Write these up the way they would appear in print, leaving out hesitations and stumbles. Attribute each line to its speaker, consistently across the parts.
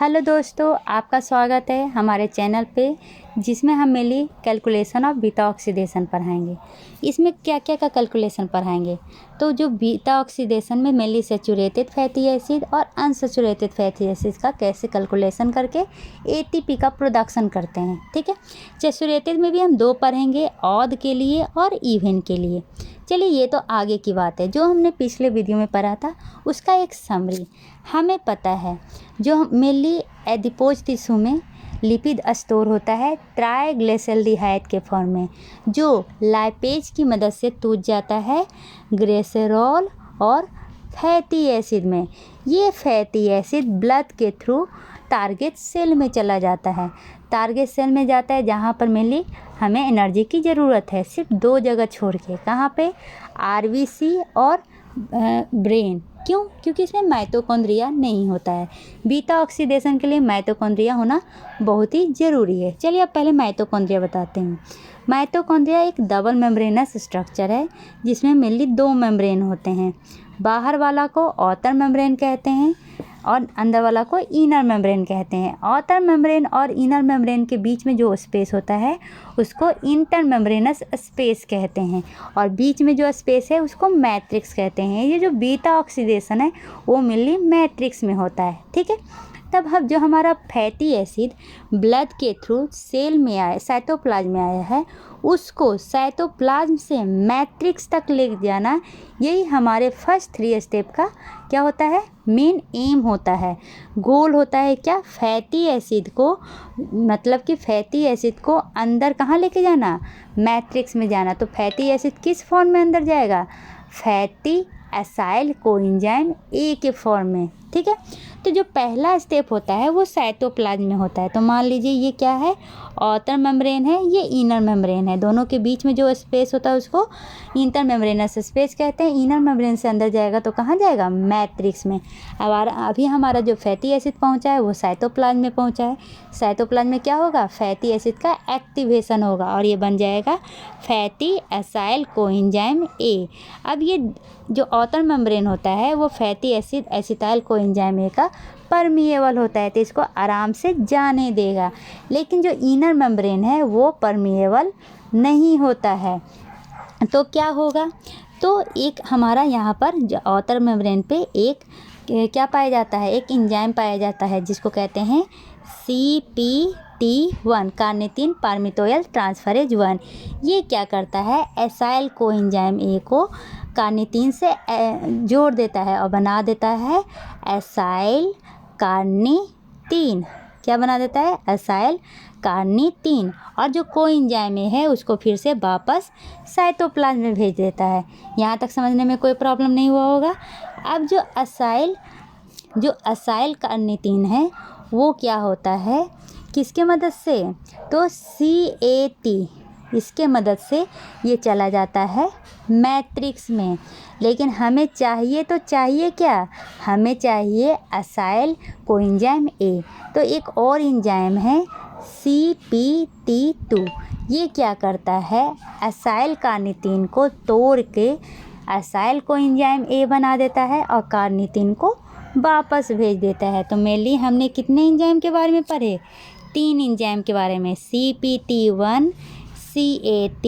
Speaker 1: Hello दोस्तों, आपका स्वागत है हमारे चैनल पे, जिसमें हम mainly calculation of beta oxidation पढ़ाएंगे। इसमें क्या क्या का कैलकुलेशन पढ़ाएंगे, तो जो बीटा ऑक्सीडेशन में मेनली सैचुरेटेड फैटी एसिड और अनसैचुरेटेड फैटी एसिड का कैसे कैलकुलेशन करके एटीपी का प्रोडक्शन करते हैं। ठीक है, सैचुरेटेड में भी हम दो पढ़ेंगे, ऑड के लिए और इवन के लिए। चलिए, ये तो आगे की बात है। जो हमने पिछले वीडियो में पढ़ा था उसका एक समरी हमें पता है। जो मेनली एडिपोज टिश्यू में लिपिड स्टोर होता है ट्राइग्लिसराइड के फॉर्म में, जो लाइपेज की मदद से टूट जाता है ग्लिसरॉल और फैटी एसिड में। ये फैटी एसिड ब्लड के थ्रू टारगेट सेल में चला जाता है। टारगेट सेल में जाता है जहाँ पर मेनली हमें एनर्जी की ज़रूरत है, सिर्फ दो जगह छोड़ के। कहाँ पे? आरबीसी और ब्रेन। क्यों? क्योंकि इसमें माइटोकॉन्ड्रिया नहीं होता है। बीटा ऑक्सीडेशन के लिए माइटोकॉन्ड्रिया होना बहुत ही ज़रूरी है। चलिए अब पहले माइटोकॉन्ड्रिया बताते हैं। माइटोकॉन्ड्रिया एक डबल मेम्ब्रेनस स्ट्रक्चर है जिसमें मेनली दो मेम्ब्रेन होते हैं। बाहर वाला को आउटर मेम्ब्रेन कहते हैं और अंदर वाला को इनर मेम्ब्रेन कहते हैं। आउटर मेम्ब्रेन और इनर मेम्ब्रेन के बीच में जो स्पेस होता है उसको इंटर मेम्ब्रेनस स्पेस कहते हैं और बीच में जो स्पेस है उसको मैट्रिक्स कहते हैं। ये जो बीटा ऑक्सीडेशन है वो मेनली मैट्रिक्स में होता है। ठीक है, तब हम जो हमारा फैटी एसिड ब्लड के थ्रू सेल में आया, साइटोप्लाज्म में आया है, उसको साइटोप्लाज्म से मैट्रिक्स तक ले जाना, यही हमारे फर्स्ट 3 स्टेप का क्या होता है, मेन एम होता है, गोल होता है। क्या? फैटी एसिड को, मतलब कि फैटी एसिड को अंदर कहाँ लेके जाना, मैट्रिक्स में जाना। तो फैटी एसिड किस फॉर्म में अंदर जाएगा? फैटी एसाइल कोएंजाइम ए के फॉर्म में। ठीक है, तो जो पहला स्टेप होता है वो साइटोप्लाज्म में होता है। तो मान लीजिए ये क्या है, आउटर मेम्ब्रेन है, ये इनर मेम्ब्रेन है। दोनों के बीच में जो स्पेस होता है उसको इंटर मेम्ब्रेनस स्पेस कहते हैं। इनर मेम्ब्रेन से अंदर जाएगा तो कहाँ जाएगा, मैट्रिक्स में। अब अभी हमारा जो फैटी एसिड पहुंचा है वो साइटोप्लाज्म में पहुंचा है। साइटोप्लाज्म में क्या होगा, फैटी एसिड का एक्टिवेशन होगा और ये बन जाएगा फैटी एसाइल कोएंजाइम ए। अब ये जो आउटर मेम्ब्रेन होता है वो fatty acid acetyl coenzyme A का परमिएबल होता है, तो इसको आराम से जाने देगा। लेकिन जो इनर मेम्ब्रेन है वो परमिएबल नहीं होता है। तो क्या होगा, तो एक हमारा यहाँ पर जो आउटर मेम्ब्रेन पे एक क्या पाया जाता है, एक एंजाइम पाया जाता है जिसको कहते हैं CPT1, कार्निटिन पारमितोयल ट्रांसफरेज 1। ये क्या करता है, एसाइल कोएंजाइम ए को कार्निटिन से जोड़ देता है और बना देता है एसाइल कार्निटिन। क्या बना देता है, एसाइल कार्निटिन। और जो कोएंजाइम है उसको फिर से वापस साइटोप्लाज्म में भेज देता है। यहाँ तक समझने में कोई प्रॉब्लम नहीं हुआ होगा। अब जो एसाइल कार्निटिन है वो क्या होता है, किसके मदद से, तो CAT, इसके मदद से ये चला जाता है मैट्रिक्स में। लेकिन हमें चाहिए तो चाहिए क्या, हमें चाहिए एसाइल कोएंजाइम ए। तो एक और एंजाइम है CPT2। ये क्या करता है, एसाइल कार्निटिन को तोड़ के एसाइल कोएंजाइम ए बना देता है और कार्निटिन को वापस भेज देता है। तो मेनली हमने कितने एंजाइम के बारे में पढ़े, 3 एंजाइम के बारे में, CPT1, CAT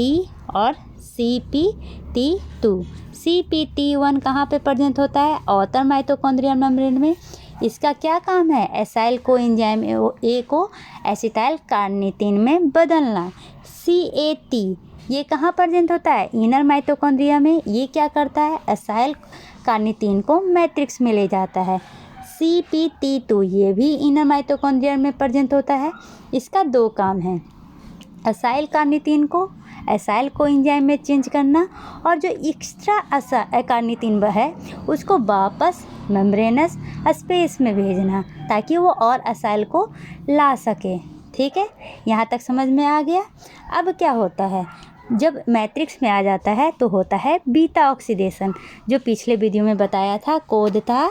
Speaker 1: और CPT2। CPT1 कहाँ पे प्रेजेंट होता है, आउटर माइटोकॉन्ड्रियल मेम्ब्रेन में। इसका क्या काम है, एसाइल कोएंजाइम ए को एसिटाइल कार्निटिन में बदलना। CAT ये कहाँ प्रेजेंट होता है, इनर माइटोकॉन्ड्रिया में। ये क्या करता है, एसाइल कार्निटिन को मैट्रिक्स में ले जाता है। CPT2 ये भी इनर माइटोकॉन्ड्रिया में प्रेजेंट होता है। इसका 2 काम है, एसाइल कार्निटिन को एसाइल कोएंजाइम में चेंज करना और जो एक्स्ट्रा कार्निटिन है उसको वापस मेम्ब्रेनस स्पेस में भेजना ताकि वो और एसाइल को ला सके। ठीक है, यहाँ तक समझ में आ गया। अब क्या होता है, जब मैट्रिक्स में आ जाता है तो होता है बीटा ऑक्सीडेशन। जो पिछले वीडियो में बताया था, कोड था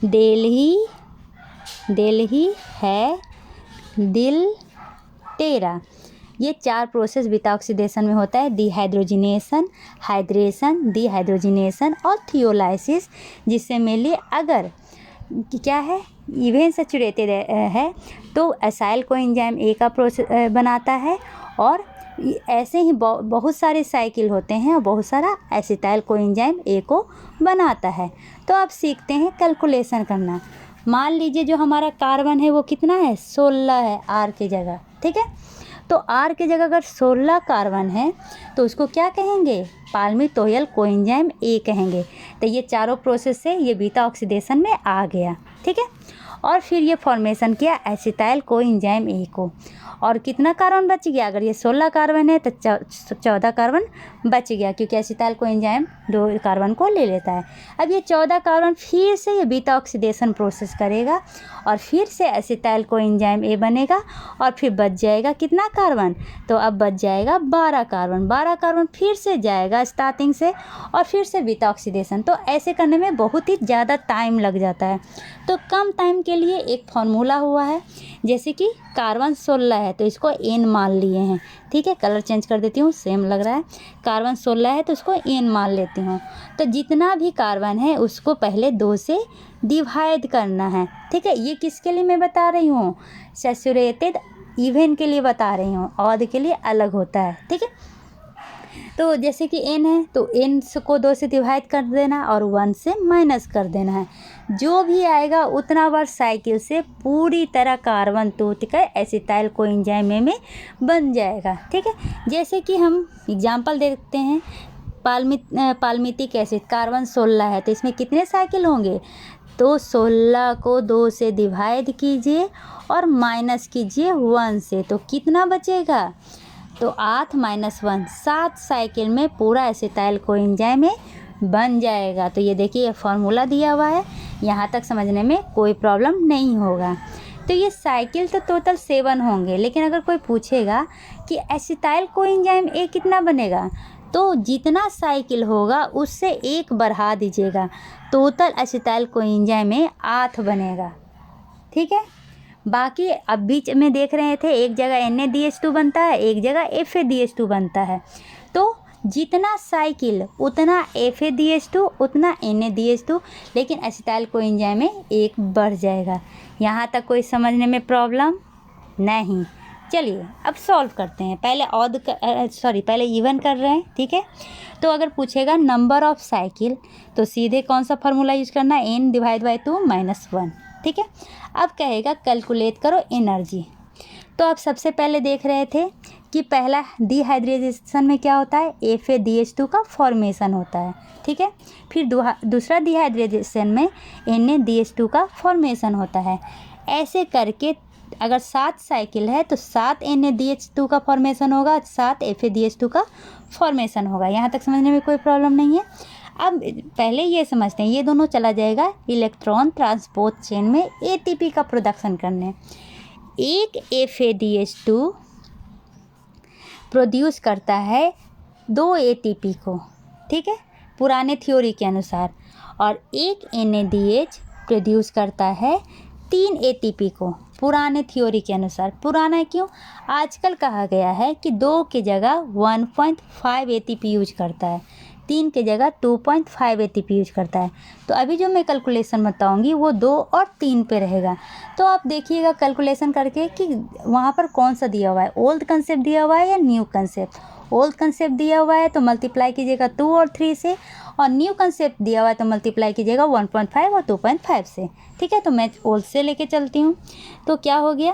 Speaker 1: दिल्ही है दिल तेरा। ये 4 प्रोसेस बीटा ऑक्सीडेशन में होता है, डिहाइड्रोजिनेशन, हाइड्रेशन, डिहाइड्रोजिनेशन और थियोलाइसिस। जिससे मेनली अगर क्या है, इवन सैचुरेटेड है तो एसाइल कोएंजाइम ए का प्रोसेस बनाता है, और ऐसे ही बहुत सारे साइकिल होते हैं और बहुत सारा एसिटाइल कोएंजाइम ए को बनाता है। तो अब सीखते हैं कैलकुलेशन करना। मान लीजिए जो हमारा कार्बन है वो कितना है, 16 है आर की जगह, ठीक है। तो आर की जगह अगर 16 कार्बन है तो उसको क्या कहेंगे, पाल्मितोयल कोएंजाइम ए कहेंगे। तो ये चारों प्रोसेस से ये बीटा ऑक्सीडेशन में आ गया, ठीक है। और फिर ये फॉर्मेशन किया एसिटाइल कोएंजाइम ए को, और कितना कार्बन बच गया, अगर ये 16 कार्बन है तो 14 कार्बन बच गया, क्योंकि एसिटाइल कोएंजाइम 2 कार्बन को ले लेता है। अब ये 14 कार्बन फिर से ये बीटा ऑक्सीडेशन प्रोसेस करेगा और फिर से एसिटाइल कोएंजाइम ए बनेगा, और फिर बच जाएगा कितना कार्बन, तो अब बच जाएगा 12 कार्बन। 12 कार्बन फिर से जाएगा स्टार्टिंग से और फिर से बीटा ऑक्सीडेशन। तो ऐसे करने में बहुत ही ज़्यादा टाइम लग जाता है। तो कम टाइम के लिए एक फार्मूला हुआ है, जैसे कि कार्बन 16 है तो इसको एन मान लिए हैं, ठीक है। कलर चेंज कर देती हूँ, सेम लग रहा है। कार्बन 16 है तो इसको एन मान लेती हूँ। तो जितना भी कार्बन है उसको पहले 2 से डिवाइड करना है, ठीक है। ये किसके लिए मैं बता रही हूँ, सैचुरेटेड इवन के लिए बता रही हूँ, ऑड के लिए अलग होता है, ठीक है। तो जैसे कि n है तो n को 2 से डिवाइड कर देना और 1 से माइनस कर देना है। जो भी आएगा उतना बार साइकिल से पूरी तरह कार्बन टूट कर एसिटाइल कोएंजाइम में बन जाएगा, ठीक है। जैसे कि हम एग्जांपल देखते हैं, पाल्मिटिक एसिड कार्बन 16 है तो इसमें कितने साइकिल होंगे, तो 16 को 2 से डिवाइड कीजिए और माइनस कीजिए 1 से, तो कितना बचेगा, तो 8 - 1 7 साइकिल में पूरा एसिटाइल कोएंजाइम में बन जाएगा। तो ये देखिए, ये फार्मूला दिया हुआ है, यहाँ तक समझने में कोई प्रॉब्लम नहीं होगा। तो ये साइकिल तो टोटल 7 होंगे, लेकिन अगर कोई पूछेगा कि एसिटाइल कोएंजाइम ए कितना बनेगा, तो जितना साइकिल होगा उससे 1 बढ़ा दीजिएगा, टोटल एसिटाइल कोएंजाइम में 8 बनेगा, ठीक है। बाकी अब बीच में देख रहे थे, एक जगह NaDH2 बनता है, एक जगह FADH2 बनता है। तो जितना साइकिल उतना FADH2 उतना NaDH2, लेकिन एसिटाइल कोएंजाइम में 1 बढ़ जाएगा। यहाँ तक कोई समझने में प्रॉब्लम नहीं। चलिए अब सॉल्व करते हैं। पहले इवन कर रहे हैं, ठीक है। तो अगर पूछेगा नंबर ऑफ साइकिल तो सीधे कौन सा फार्मूला यूज करना है, n / 2 - 1, ठीक है। अब कहेगा कैलकुलेट करो एनर्जी। तो आप सबसे पहले देख रहे थे कि पहला डिहाइड्रेशन में क्या होता है, FADH2 का फॉर्मेशन होता है, ठीक है। फिर दूसरा डिहाइड्रेशन में NaDH2 का फॉर्मेशन होता है। ऐसे करके अगर 7 साइकिल है तो 7 NaDH2 का फॉर्मेशन होगा, 7 FADH2 का फॉर्मेशन होगा। यहाँ तक समझने में कोई प्रॉब्लम नहीं है। अब पहले ये समझते हैं, ये दोनों चला जाएगा इलेक्ट्रॉन ट्रांसपोर्ट चेन में ATP का प्रोडक्शन करने। एक FADH2 प्रोड्यूस करता है 2 ATP को, ठीक है, पुराने थ्योरी के अनुसार, और एक NaDH प्रोड्यूस करता है 3 ATP को, पुराने थ्योरी के अनुसार। पुराना क्यों, आजकल कहा गया है कि 2 की जगह 1.5 ATP यूज करता है, 3 की जगह 2.5 ATP यूज करता है। तो अभी जो मैं कैलकुलेशन बताऊंगी वो 2 और 3 पे रहेगा। तो आप देखिएगा कैलकुलेशन करके कि वहाँ पर कौन सा दिया हुआ है, ओल्ड कंसेप्ट दिया हुआ है या न्यू कंसेप्ट। ओल्ड कंसेप्ट दिया हुआ है तो मल्टीप्लाई कीजिएगा 2 और 3 से, और न्यू कंसेप्ट दिया हुआ है तो मल्टीप्लाई कीजिएगा 1.5 और 2.5 से, ठीक है। तो मैं ओल्ड से लेके चलती हूँ। तो क्या हो गया,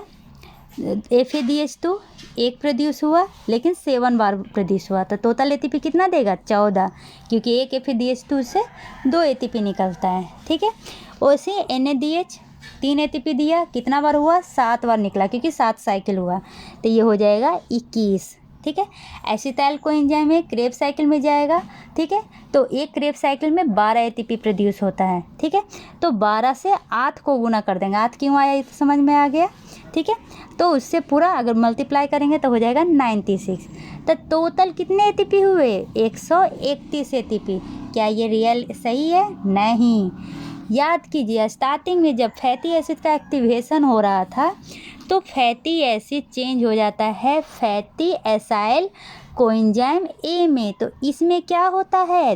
Speaker 1: FADH2 एक प्रोड्यूस हुआ लेकिन 7 बार प्रोड्यूस हुआ, तो टोटल ATP कितना देगा, 14, क्योंकि एक FADH2 से 2 ATP निकलता है, ठीक है। वैसे NaDH 3 ATP दिया, कितना बार हुआ, 7 बार निकला, क्योंकि 7 साइकिल हुआ, तो ये हो जाएगा 21, ठीक है। एसिटाइल कोएंजाइम में क्रेब साइकिल में जाएगा, ठीक है। तो एक क्रेब साइकिल में 12 ATP प्रोड्यूस होता है, ठीक है। तो 12 से 8 को गुना कर देंगे, 8 क्यों आया ये तो समझ में आ गया, ठीक है। तो उससे पूरा अगर मल्टीप्लाई करेंगे तो हो जाएगा 96। तो टोटल कितने ATP हुए, 131 ATP। क्या ये रियल सही है, नहीं। याद कीजिए, स्टार्टिंग में जब फैटी एसिड का एक्टिवेशन हो रहा था तो फैटी एसिड चेंज हो जाता है फैटी एसाइल कोएंजाइम ए में। तो इसमें क्या होता है,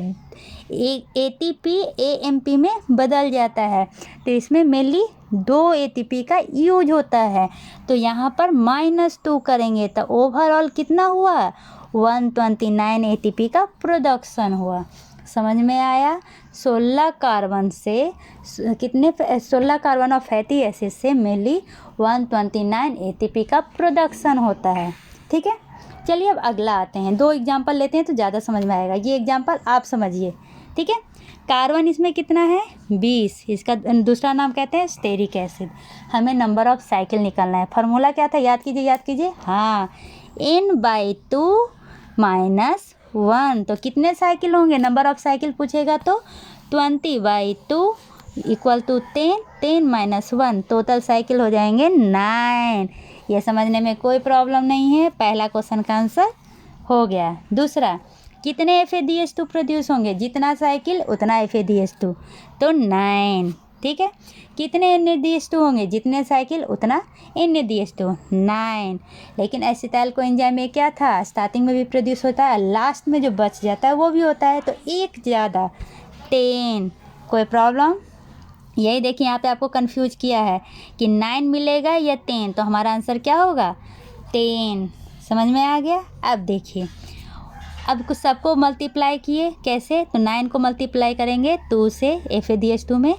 Speaker 1: ATP AMP में बदल जाता है। तो इसमें मेनली 2 ATP का यूज होता है। तो यहाँ पर -2 करेंगे तो ओवरऑल कितना हुआ, 129 ATP का प्रोडक्शन हुआ। समझ में आया। 16 कार्बन से कितने 16 कार्बन और फैटी एसिड से मेनली 129 ATP का प्रोडक्शन होता है। ठीक है, चलिए अब अगला आते हैं। 2 एग्जांपल लेते हैं तो ज़्यादा समझ में आएगा। ये एग्जांपल आप समझिए। ठीक है, कार्बन इसमें कितना है, 20। इसका दूसरा नाम कहते हैं स्टेरिक एसिड। हमें नंबर ऑफ साइकिल निकालना है। फार्मूला क्या था, याद कीजिए। हाँ, N/2 - 1। तो कितने साइकिल होंगे, नंबर ऑफ साइकिल पूछेगा तो 20/2 = 10, 10 - 1 टोटल साइकिल हो जाएंगे 9। ये समझने में कोई प्रॉब्लम नहीं है। पहला क्वेश्चन का आंसर हो गया। दूसरा, कितने FADH2 प्रोड्यूस होंगे, जितना साइकिल उतना FADH2, तो 9। ठीक है, कितने NADH2 होंगे, जितने साइकिल उतना NADH2, 9। लेकिन एसिटाइल कोएंजाइम में क्या था, स्टार्टिंग में भी प्रोड्यूस होता है, लास्ट में जो बच जाता है वो भी होता है, तो एक ज़्यादा 10। कोई प्रॉब्लम। यही देखिए यहाँ पे आपको कंफ्यूज किया है कि 9 मिलेगा या 10, तो हमारा आंसर क्या होगा, 10। समझ में आ गया। अब देखिए, अब कुछ सबको मल्टीप्लाई किए कैसे, तो 9 को मल्टीप्लाई करेंगे 2 से FADH2 में,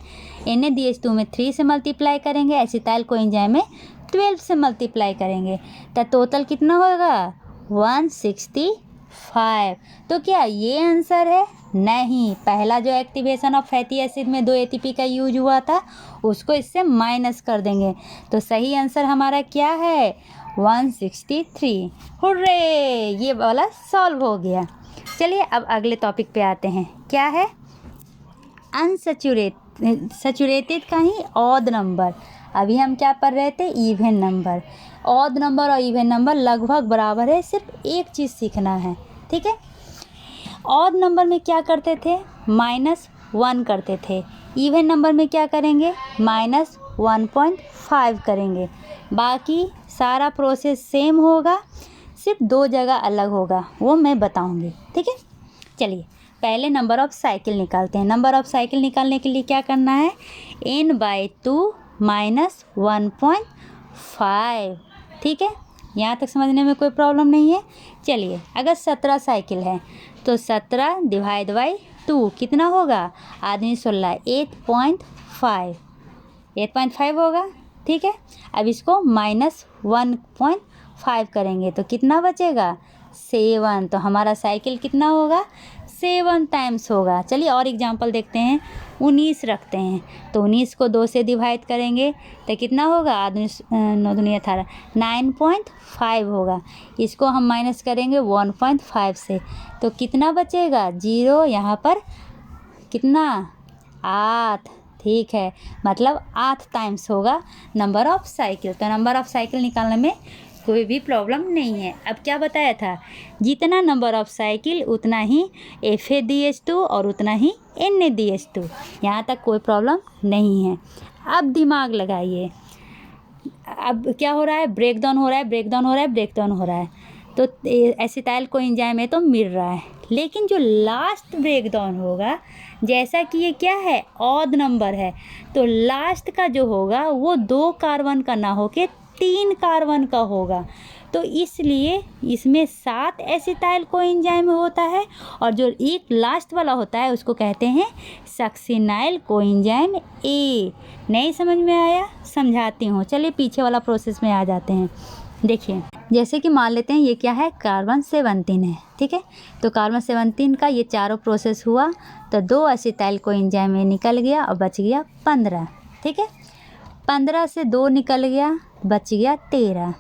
Speaker 1: NADH2 में 3 से मल्टीप्लाई करेंगे, एसिटाइल कोएंजाइम में 12 से मल्टीप्लाई करेंगे, तो टोटल कितना होगा 165। तो क्या ये आंसर है, नहीं। पहला जो एक्टिवेशन ऑफ फैटी एसिड में 2 ATP का यूज हुआ था उसको इससे माइनस कर देंगे। तो सही आंसर हमारा क्या है, 163। हुर्रे, ये वाला सॉल्व हो गया। चलिए अब अगले टॉपिक पे आते हैं। क्या है, सैचुरेटेड का ही ऑड नंबर। अभी हम क्या पढ़ रहे थे, इवन नंबर। ऑड नंबर और इवन नंबर लगभग बराबर है, सिर्फ एक चीज़ सीखना है। ठीक है, ऑड नंबर में क्या करते थे, -1 करते थे। इवन नंबर में क्या करेंगे, -1.5 करेंगे। बाकी सारा प्रोसेस सेम होगा, सिर्फ 2 जगह अलग होगा, वो मैं बताऊंगी। ठीक है, चलिए पहले नंबर ऑफ साइकिल निकालते हैं। नंबर ऑफ साइकिल निकालने के लिए क्या करना है, N/2 - 1.5। ठीक है, यहाँ तक समझने में कोई प्रॉब्लम नहीं है। चलिए, अगर 17 साइकिल है तो 17 / 2 कितना होगा, आदमी 16, 8.5 होगा। ठीक है, अब इसको -1.5 करेंगे तो कितना बचेगा, 7। तो हमारा साइकिल कितना होगा, 7 टाइम्स होगा। चलिए और एग्जांपल देखते हैं। 19 रखते हैं तो 19 को 2 से डिवाइड करेंगे तो कितना होगा, 9 दूनी 18, 9.5 होगा। इसको हम माइनस करेंगे 1.5 से, तो कितना बचेगा, 0। यहाँ पर कितना, 8। ठीक है, मतलब 8 टाइम्स होगा नंबर ऑफ साइकिल। तो नंबर ऑफ साइकिल निकालने में कोई भी प्रॉब्लम नहीं है। अब क्या बताया था, जितना नंबर ऑफ साइकिल उतना ही FADH2 और उतना ही NADH2। यहाँ तक कोई प्रॉब्लम नहीं है। अब दिमाग लगाइए, अब क्या हो रहा है, ब्रेकडाउन हो रहा है। तो एसिटाइल कोएंजाइम में तो मिल रहा है, लेकिन जो लास्ट ब्रेकडाउन होगा, जैसा कि ये क्या है, ऑड नंबर है, तो लास्ट का जो होगा वो 2 कार्बन का ना होके 3 कार्बन का होगा। तो इसलिए इसमें 7 एसिटाइल कोएंजाइम होता है, और जो एक लास्ट वाला होता है उसको कहते हैं सक्सिनाइल कोएंजाइम A। नहीं समझ में आया, समझाती हूँ। चलिए पीछे वाला प्रोसेस में आ जाते हैं। देखिए, जैसे कि मान लेते हैं ये क्या है, कार्बन 17 है। ठीक है, तो कार्बन 17 का ये चारों प्रोसेस हुआ, तो 2 एसिटाइल कोएंजाइम में निकल गया और बच गया 15। ठीक है, 15 से 2 निकल गया, बच गया 13।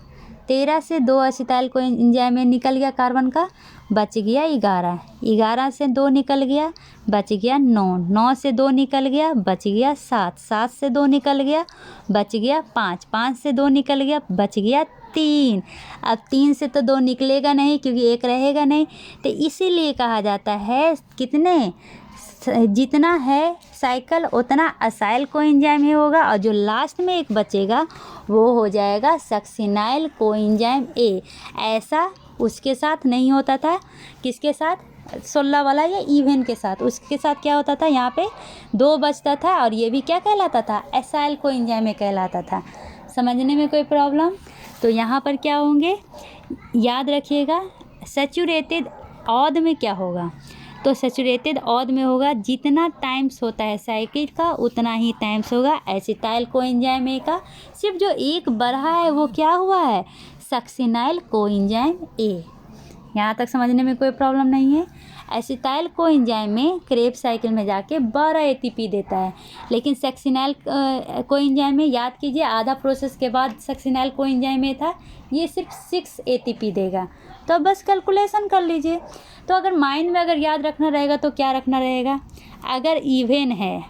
Speaker 1: 13 से 2 एसिटाइल कोएंजाइम में निकल गया कार्बन का, बच गया 11। 11 से 2 निकल गया, बच गया 9। 9 से 2 निकल गया, बच गया 7। 7 से 2 निकल गया, बच गया 5। 5 से 2 निकल गया, बच गया 3। अब 3 से तो 2 निकलेगा नहीं क्योंकि एक रहेगा नहीं, तो इसीलिए कहा जाता है कितने, जितना है साइकिल उतना असाइल कोएंजाइम ही होगा, और जो लास्ट में एक बचेगा वो हो जाएगा सक्सिनाइल कोएंजाइम A। ऐसा उसके साथ नहीं होता था, किसके साथ, 16 वाला या इवेन के साथ, उसके साथ क्या होता था, यहाँ पे 2 बचता था और ये भी क्या कहलाता था, एसाइल कोएंजाइम में कहलाता था। समझने में कोई प्रॉब्लम? तो यहाँ पर क्या होंगे, याद रखिएगा, सैचुरेटेड ऑड में क्या होगा, तो सैचुरेटेड ऑड में होगा जितना टाइम्स होता है साइकिल का उतना ही टाइम्स होगा एसिटाइल कोएंजाइम ए का। सिर्फ जो एक बढ़ा है वो क्या हुआ है, सक्सिनाइल कोएंजाइम ए। यहाँ तक समझने में कोई प्रॉब्लम नहीं है। एसिटाइल कोएंजाइम में क्रेब्स साइकिल में जाके 12 एटीपी देता है, लेकिन सक्सिनाइल कोएंजाइम में याद कीजिए आधा प्रोसेस के बाद सक्सिनाइल कोएंजाइम में था, ये सिर्फ 6 एटीपी देगा। तो अब बस कैलकुलेशन कर लीजिए। तो अगर माइंड में अगर याद रखना रहेगा तो क्या रखना रहेगा, अगर इवेन है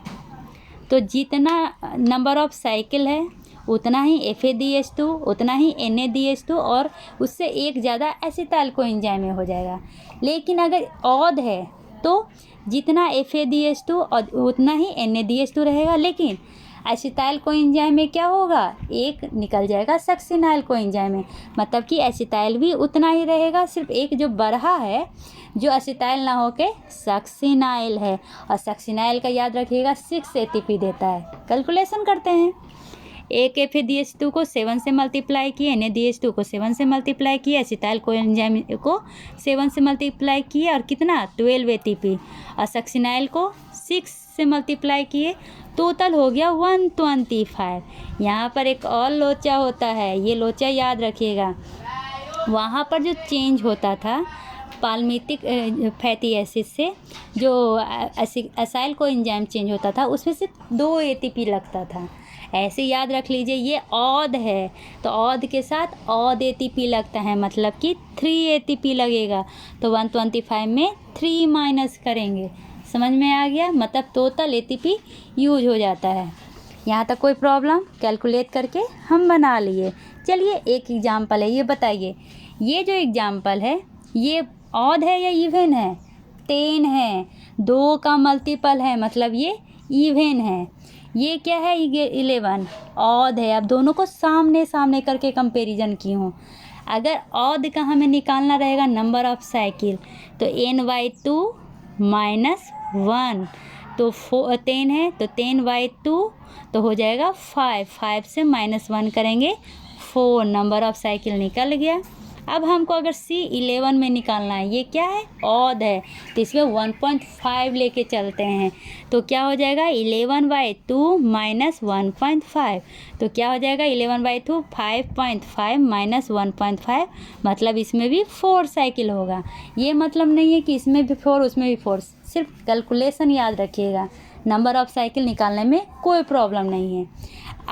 Speaker 1: तो जितना नंबर ऑफ साइकिल है उतना ही FADH2, उतना ही NADH2 और उससे एक ज़्यादा एसिटाइल कोएंजाइम में हो जाएगा। लेकिन अगर ऑड है तो जितना FADH2 और उतना ही NADH2 रहेगा, लेकिन एसिटाइल कोएंजाइम में क्या होगा, एक निकल जाएगा सक्सिनाइल कोएंजाइम में, मतलब कि एसिटाइल भी उतना ही रहेगा, सिर्फ एक जो बढ़ा है जो एसिटाइल ना होके सक्सिनाइल है, और सक्सिनाइल का याद रखिएगा 6 एटीपी देता है। कैलकुलेशन करते हैं, एक FADH2 को 7 से मल्टीप्लाई किए, NADH2 को 7 से मल्टीप्लाई किए, एसिटाइल कोएंजाइम को 7 से मल्टीप्लाई किए और कितना 12 एटीपी, और सक्सिनाइल को 6 से मल्टीप्लाई किए, टोटल हो गया 125। यहाँ पर एक और लोचा होता है, ये लोचा याद रखिएगा। वहाँ पर जो चेंज होता था पाल्मिटिक फैटी एसिड से जो एसाइल कोएंजाइम चेंज होता था, उसमें से 2 एटीपी लगता था। ऐसे याद रख लीजिए, ये ऑड है तो ऑड के साथ ऑड एटीपी लगता है, मतलब कि 3 एटीपी लगेगा, तो 125 में 3 माइनस करेंगे। समझ में आ गया, मतलब टोटल एटीपी यूज हो जाता है। यहाँ तक कोई प्रॉब्लम, कैलकुलेट करके हम बना लिए। चलिए एक एग्जाम्पल है, ये बताइए, ये जो एग्जाम्पल है ये ऑड है या इवन है, 10 है, 2 का मल्टीपल है, मतलब ये इवन है। ये क्या है, 11 ऑड है। अब दोनों को सामने सामने करके कंपैरिजन की हूँ। अगर ऑड का हमें निकालना रहेगा नंबर ऑफ साइकिल, तो n/2 माइनस 1, तो 10 है तो 10/2 तो हो जाएगा 5 से -1 करेंगे 4, नंबर ऑफ साइकिल निकल गया। अब हमको अगर C11 में निकालना है, ये क्या है, ऑड है, तो इसमें 1.5 लेके चलते हैं, तो क्या हो जाएगा 11/2 माइनस 1.5, तो क्या हो जाएगा 11/2 5.5 माइनस 1.5, मतलब इसमें भी 4 साइकिल होगा। ये मतलब नहीं है कि इसमें भी 4 उसमें भी 4, सिर्फ कैलकुलेशन याद रखिएगा, नंबर ऑफ साइकिल निकालने में कोई प्रॉब्लम नहीं है।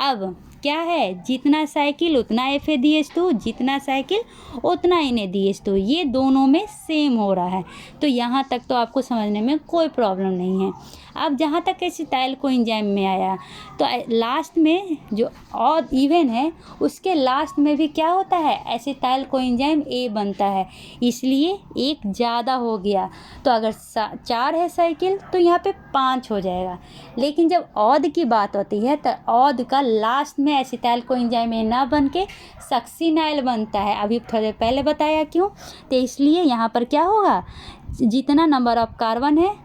Speaker 1: अब क्या है, जितना साइकिल उतना FADH2, जितना साइकिल उतना NADH2, ये दोनों में सेम हो रहा है, तो यहाँ तक तो आपको समझने में कोई प्रॉब्लम नहीं है। अब जहाँ तक एसिटाइल कोएंजाइम में आया, तो लास्ट में जो ऑड इवन है उसके लास्ट में भी क्या होता है, एसिटाइल कोएंजाइम A बनता है, इसलिए एक ज़्यादा हो गया। तो अगर 4 है साइकिल तो यहाँ पे 5 हो जाएगा। लेकिन जब ऑड की बात होती है तो ऑड का लास्ट में एसिटाइल कोएंजाइम A ना बन के सक्सिनाइल बनता है, अभी थोड़े पहले बताया क्यों, तो इसलिए यहाँ पर क्या होगा, जितना नंबर ऑफ कार्बन है,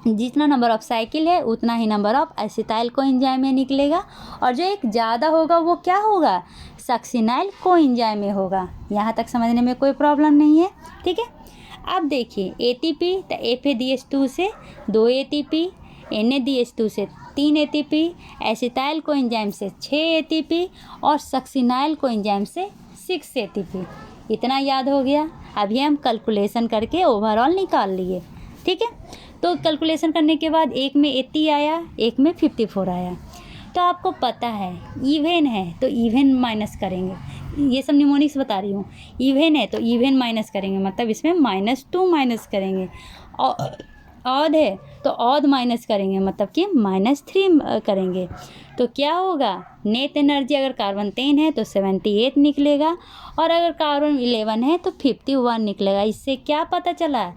Speaker 1: जितना नंबर ऑफ साइकिल है उतना ही नंबर ऑफ एसिटाइल कोएंजाइम में निकलेगा, और जो एक ज़्यादा होगा वो क्या होगा, सक्सिनाइल कोएंजाइम में होगा। यहाँ तक समझने में कोई प्रॉब्लम नहीं है, ठीक है। अब देखिए एटीपी, तो FADH2 से 2 एटीपी, NADH2 से 3 एटीपी, एसिटाइल कोएंजाइम से 6 एटीपी और सक्सिनाइल कोएंजाइम से 6 एटीपी। इतना याद हो गया। अभी हम कैलकुलेशन करके ओवरऑल निकाल लिए, ठीक है। तो कैलकुलेशन करने के बाद एक में 80 आया, एक में 54 आया। तो आपको पता है इवन है तो इवन माइनस करेंगे, ये सब निमोनिक्स बता रही हूँ। इवन है तो इवन माइनस करेंगे, मतलब इसमें -2 माइनस करेंगे। और ऑड है तो ऑड माइनस करेंगे, मतलब कि -3 करेंगे। तो क्या होगा, नेट एनर्जी अगर कार्बन 10 है तो 78 निकलेगा, और अगर कार्बन 11 है तो 51 निकलेगा। इससे क्या पता चला,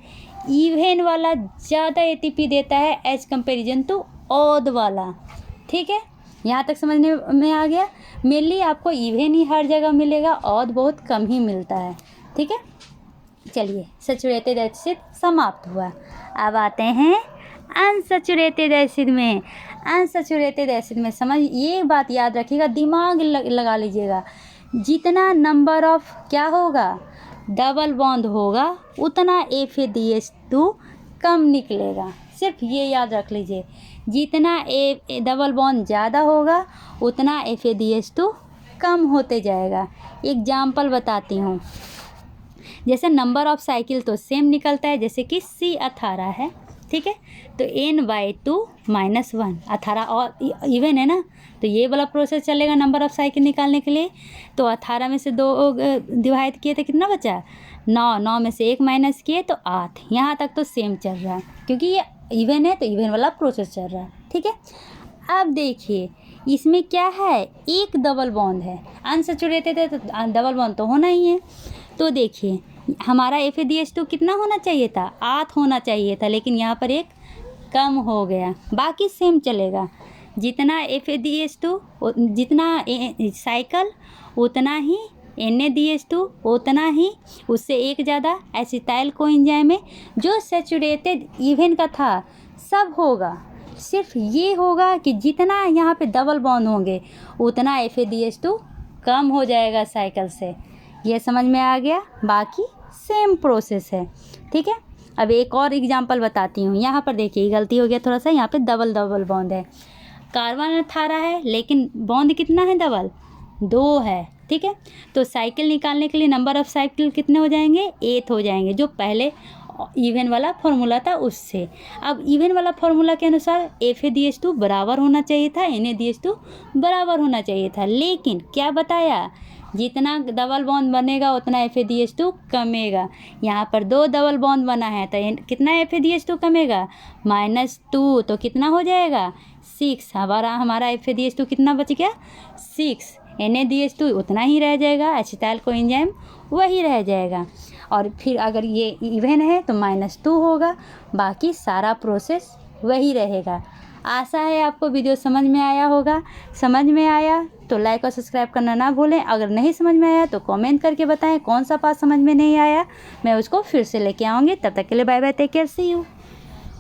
Speaker 1: इवन वाला ज़्यादा एटीपी देता है एज कंपेरिजन टू ऑड वाला, ठीक है। यहाँ तक समझने में आ गया। मेनली आपको इवन ही हर जगह मिलेगा, ऑड बहुत कम ही मिलता है, ठीक है। चलिए सैचुरेटेड एसिड समाप्त हुआ। अब आते हैं अनसैचुरेटेड एसिड में। अनसैचुरेटेड एसिड में समझ ये बात याद रखिएगा, दिमाग लगा लीजिएगा, जितना नंबर ऑफ क्या होगा डबल बॉन्ड होगा उतना FADH2 कम निकलेगा। सिर्फ ये याद रख लीजिए, जितना डबल बॉन्ड ज़्यादा होगा उतना FADH2 कम होते जाएगा। एग्जाम्पल बताती हूँ, जैसे नंबर ऑफ साइकिल तो सेम निकलता है, जैसे कि C18 है, ठीक है, तो N/2 - 1 18 और इवन है ना, तो ये वाला प्रोसेस चलेगा नंबर ऑफ साइकिल निकालने के लिए। तो 18 में से 2 डिवाइड किए तो कितना बचा 9, 9 में से 1 माइनस किए तो 8। यहाँ तक तो सेम चल रहा है क्योंकि ये इवन है, तो इवन वाला प्रोसेस चल रहा है, ठीक है। अब देखिए इसमें क्या है, एक डबल बॉन्ड है, अनसैचुरेटेड है तो डबल बॉन्ड तो होना ही है। तो देखिए हमारा FADH2 कितना होना चाहिए था, 8 होना चाहिए था, लेकिन यहाँ पर एक कम हो गया, बाकी सेम चलेगा। जितना FADH2 जितना साइकिल उतना ही NADH2 उतना ही, उससे एक ज़्यादा एसिटाइल कोएंजाइम में जो सैचुरेटेड इवन का था सब होगा। सिर्फ ये होगा कि जितना यहाँ पे डबल बॉन्ड होंगे उतना FADH2 कम हो जाएगा साइकिल से। ये समझ में आ गया, बाकी सेम प्रोसेस है, ठीक है। अब एक और एग्जांपल बताती हूँ। यहाँ पर देखिए गलती हो गया थोड़ा सा, यहाँ पे डबल डबल बॉन्ड है, कार्बन 18 है लेकिन बॉन्ड कितना है डबल 2 है, ठीक है। तो साइकिल निकालने के लिए नंबर ऑफ साइकिल कितने हो जाएंगे 8 हो जाएंगे, जो पहले इवन वाला फॉर्मूला था उससे। अब इवन वाला फॉर्मूला के अनुसार FADH2 बराबर होना चाहिए था, NADH2 बराबर होना चाहिए था, लेकिन क्या बताया, जितना डबल बॉन्ड बनेगा उतना FADH2 कमेगा। यहाँ पर 2 डबल बॉन्ड बना है तो कितना FADH2 कमेगा -2, तो कितना हो जाएगा 6। हमारा FADH2 कितना बच गया 6, NADH2 उतना ही रह जाएगा, एसिटाइल कोएंजाइम वही रह जाएगा। और फिर अगर ये इवन है तो -2 होगा, बाकी सारा प्रोसेस वही रहेगा। आशा है आपको वीडियो समझ में आया होगा। समझ में आया तो लाइक और सब्सक्राइब करना ना भूलें। अगर नहीं समझ में आया तो कमेंट करके बताएं कौन सा पार्ट समझ में नहीं आया, मैं उसको फिर से लेके आऊँगी। तब तक के लिए bye bye, take care, see you.